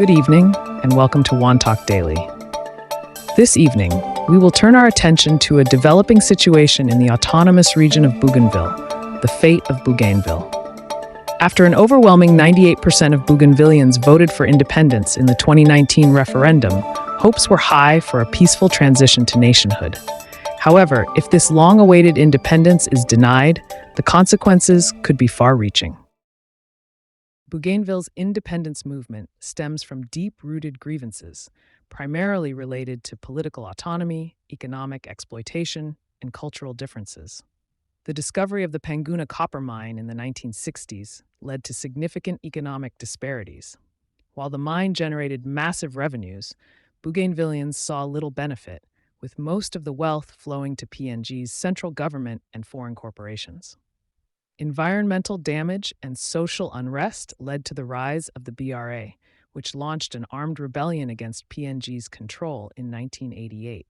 Good evening, and welcome to Talk Daily. This evening, we will turn our attention to a developing situation in the autonomous region of Bougainville, the fate of Bougainville. After an overwhelming 98% of Bougainvilleans voted for independence in the 2019 referendum, hopes were high for a peaceful transition to nationhood. However, if this long-awaited independence is denied, the consequences could be far-reaching. Bougainville's independence movement stems from deep-rooted grievances, primarily related to political autonomy, economic exploitation, and cultural differences. The discovery of the Panguna copper mine in the 1960s led to significant economic disparities. While the mine generated massive revenues, Bougainvilleans saw little benefit, with most of the wealth flowing to PNG's central government and foreign corporations. Environmental damage and social unrest led to the rise of the BRA, which launched an armed rebellion against PNG's control in 1988.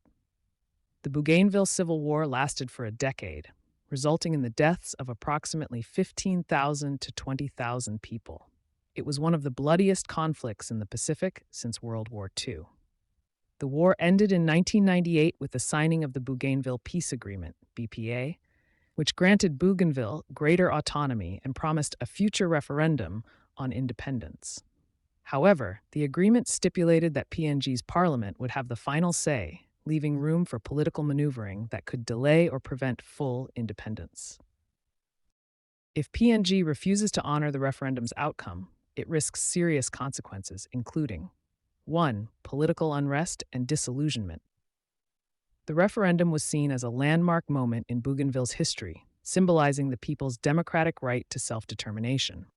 The Bougainville Civil War lasted for a decade, resulting in the deaths of approximately 15,000 to 20,000 people. It was one of the bloodiest conflicts in the Pacific since World War II. The war ended in 1998 with the signing of the Bougainville Peace Agreement, BPA, which granted Bougainville greater autonomy and promised a future referendum on independence. However, the agreement stipulated that PNG's parliament would have the final say, leaving room for political maneuvering that could delay or prevent full independence. If PNG refuses to honor the referendum's outcome, it risks serious consequences, including 1. Political unrest and disillusionment. The referendum was seen as a landmark moment in Bougainville's history, symbolizing the people's democratic right to self-determination.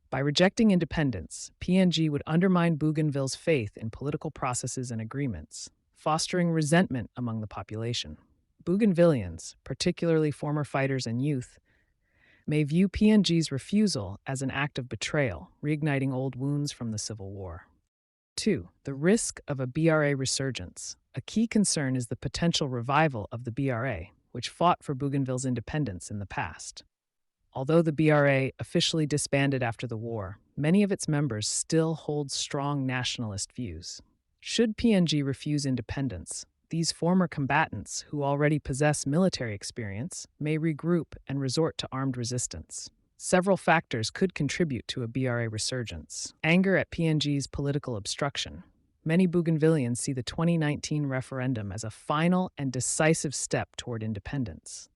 By rejecting independence, PNG would undermine Bougainville's faith in political processes and agreements, fostering resentment among the population. Bougainvilleans, particularly former fighters and youth, may view PNG's refusal as an act of betrayal, reigniting old wounds from the Civil War. 2. The risk of a BRA resurgence. A key concern is the potential revival of the BRA, which fought for Bougainville's independence in the past. Although the BRA officially disbanded after the war, many of its members still hold strong nationalist views. Should PNG refuse independence, these former combatants, who already possess military experience, may regroup and resort to armed resistance. Several factors could contribute to a BRA resurgence. Anger at PNG's political obstruction. Many Bougainvilleans see the 2019 referendum as a final and decisive step toward independence.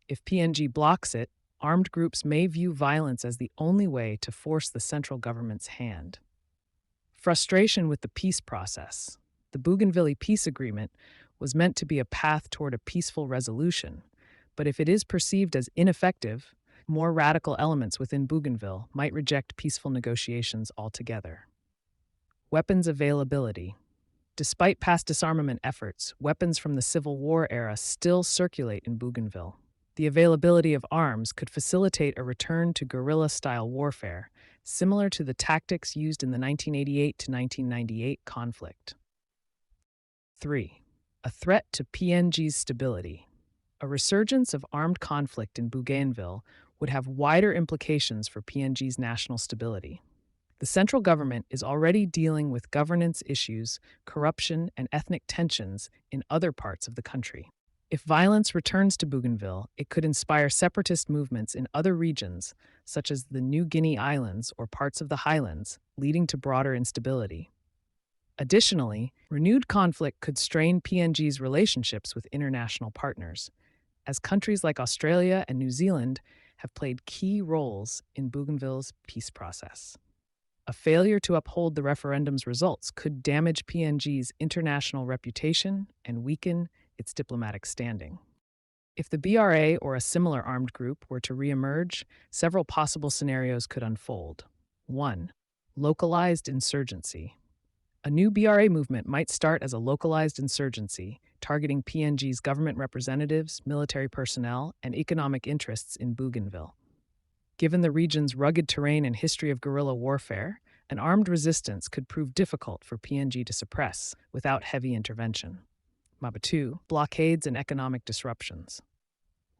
If PNG blocks it, armed groups may view violence as the only way to force the central government's hand. Frustration with the peace process. The Bougainville Peace Agreement was meant to be a path toward a peaceful resolution, but if it is perceived as ineffective, more radical elements within Bougainville might reject peaceful negotiations altogether. Weapons availability. Despite past disarmament efforts, weapons from the Civil War era still circulate in Bougainville. The availability of arms could facilitate a return to guerrilla-style warfare, similar to the tactics used in the 1988 to 1998 conflict. 3. A threat to PNG's stability. A resurgence of armed conflict in Bougainville would have wider implications for PNG's national stability. The central government is already dealing with governance issues, corruption, and ethnic tensions in other parts of the country. If violence returns to Bougainville, it could inspire separatist movements in other regions, such as the New Guinea Islands or parts of the highlands, leading to broader instability. Additionally, renewed conflict could strain PNG's relationships with international partners, as countries like Australia and New Zealand have played key roles in Bougainville's peace process. A failure to uphold the referendum's results could damage PNG's international reputation and weaken its diplomatic standing. If the BRA or a similar armed group were to reemerge, several possible scenarios could unfold. 1. Localized insurgency. A new BRA movement might start as a localized insurgency, targeting PNG's government representatives, military personnel, and economic interests in Bougainville. Given the region's rugged terrain and history of guerrilla warfare, an armed resistance could prove difficult for PNG to suppress without heavy intervention. 2. Blockades and economic disruptions.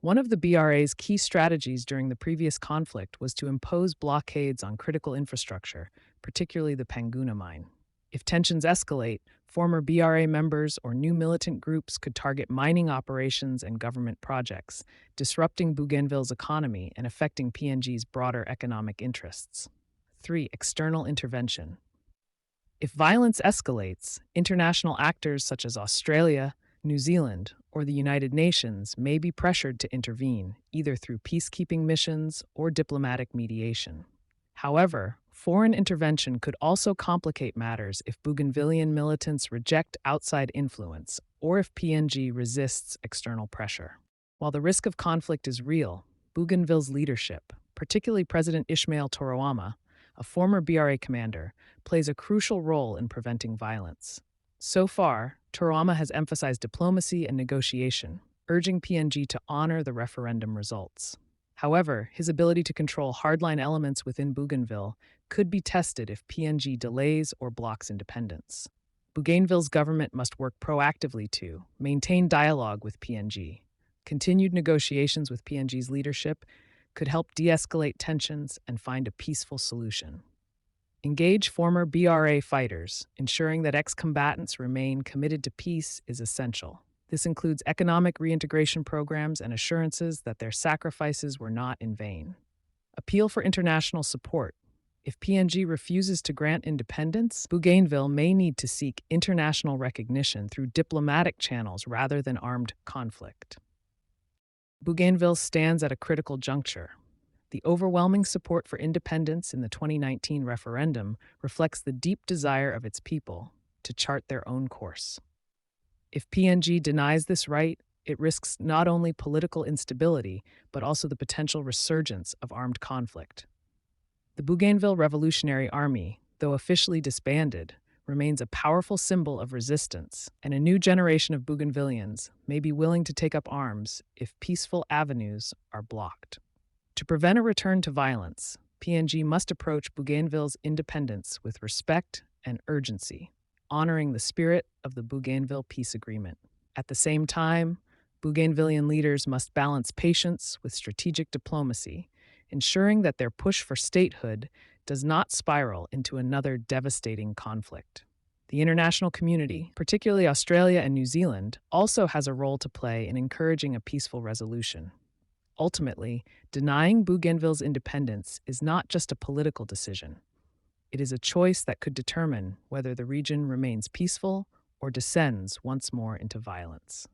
One of the BRA's key strategies during the previous conflict was to impose blockades on critical infrastructure, particularly the Panguna mine. If tensions escalate, former BRA members or new militant groups could target mining operations and government projects, disrupting Bougainville's economy and affecting PNG's broader economic interests. 3. External intervention. If violence escalates, international actors such as Australia, New Zealand, or the United Nations may be pressured to intervene, either through peacekeeping missions or diplomatic mediation. However, foreign intervention could also complicate matters if Bougainvillean militants reject outside influence or if PNG resists external pressure. While the risk of conflict is real, Bougainville's leadership, particularly President Ismail Toroama, a former BRA commander, plays a crucial role in preventing violence. So far, Toroama has emphasized diplomacy and negotiation, urging PNG to honor the referendum results. However, his ability to control hardline elements within Bougainville could be tested if PNG delays or blocks independence. Bougainville's government must work proactively to maintain dialogue with PNG. Continued negotiations with PNG's leadership could help de-escalate tensions and find a peaceful solution. Engage former BRA fighters. Ensuring that ex-combatants remain committed to peace is essential. This includes economic reintegration programs and assurances that their sacrifices were not in vain. Appeal for international support. If PNG refuses to grant independence, Bougainville may need to seek international recognition through diplomatic channels rather than armed conflict. Bougainville stands at a critical juncture. The overwhelming support for independence in the 2019 referendum reflects the deep desire of its people to chart their own course. If PNG denies this right, it risks not only political instability, but also the potential resurgence of armed conflict. The Bougainville Revolutionary Army, though officially disbanded, remains a powerful symbol of resistance, and a new generation of Bougainvilleans may be willing to take up arms if peaceful avenues are blocked. To prevent a return to violence, PNG must approach Bougainville's independence with respect and urgency, honoring the spirit of the Bougainville Peace Agreement. At the same time, Bougainvillean leaders must balance patience with strategic diplomacy, ensuring that their push for statehood does not spiral into another devastating conflict. The international community, particularly Australia and New Zealand, also has a role to play in encouraging a peaceful resolution. Ultimately, denying Bougainville's independence is not just a political decision. It is a choice that could determine whether the region remains peaceful or descends once more into violence.